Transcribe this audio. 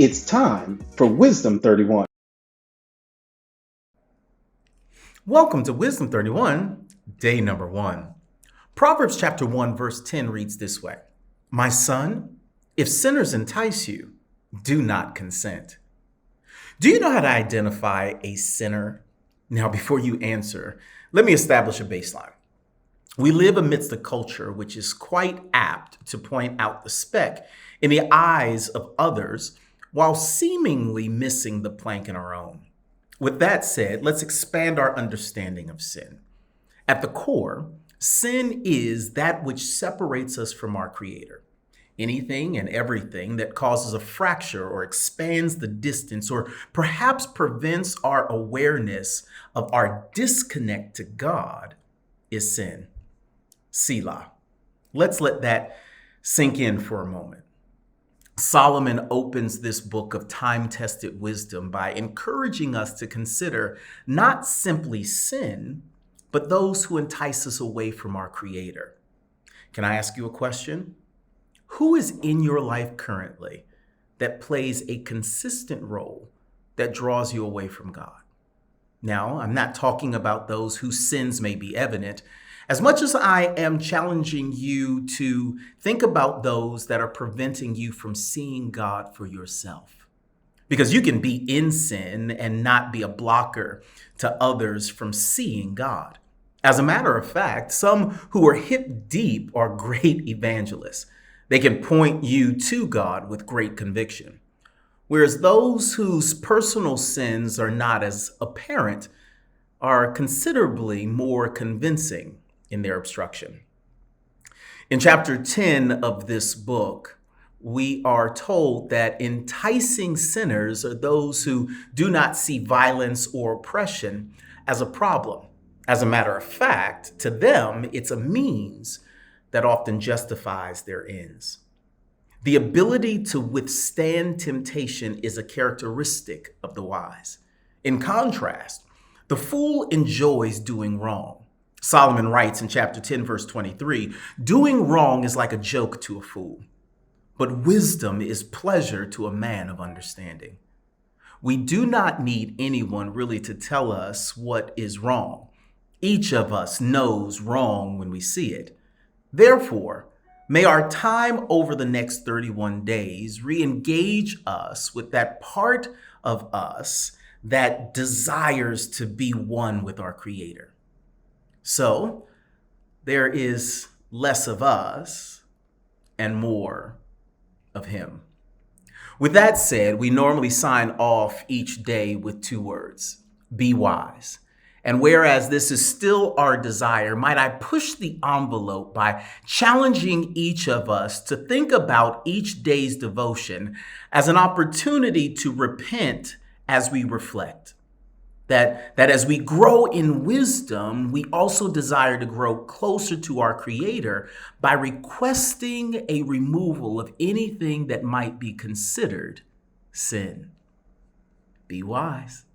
It's time for Wisdom 31. Welcome to Wisdom 31, day number 1. Proverbs chapter 1, verse 10 reads this way: My son, if sinners entice you, do not consent. Do you know how to identify a sinner? Now, before you answer, let me establish a baseline. We live amidst a culture which is quite apt to point out the speck in the eyes of others while seemingly missing the plank in our own. With that said, let's expand our understanding of sin. At the core, sin is that which separates us from our Creator. Anything and everything that causes a fracture or expands the distance or perhaps prevents our awareness of our disconnect to God is sin. Selah. Let's let that sink in for a moment. Solomon opens this book of time-tested wisdom by encouraging us to consider not simply sin, but those who entice us away from our Creator. Can I ask you a question? Who is in your life currently that plays a consistent role that draws you away from God? Now, I'm not talking about those whose sins may be evident, as much as I am challenging you to think about those that are preventing you from seeing God for yourself. Because you can be in sin and not be a blocker to others from seeing God. As a matter of fact, some who are hip deep are great evangelists. They can point you to God with great conviction. Whereas those whose personal sins are not as apparent are considerably more convincing in their obstruction. In chapter 10 of this book, we are told that enticing sinners are those who do not see violence or oppression as a problem. As a matter of fact, to them, it's a means that often justifies their ends. The ability to withstand temptation is a characteristic of the wise. In contrast, the fool enjoys doing wrong. Solomon writes in chapter 10, verse 23, doing wrong is like a joke to a fool, but wisdom is pleasure to a man of understanding. We do not need anyone really to tell us what is wrong. Each of us knows wrong when we see it. Therefore, may our time over the next 31 days re-engage us with that part of us that desires to be one with our Creator. So there is less of us and more of Him. With that said, we normally sign off each day with 2 words: be wise. And whereas this is still our desire, might I push the envelope by challenging each of us to think about each day's devotion as an opportunity to repent as we reflect. That as we grow in wisdom, we also desire to grow closer to our Creator by requesting a removal of anything that might be considered sin. Be wise.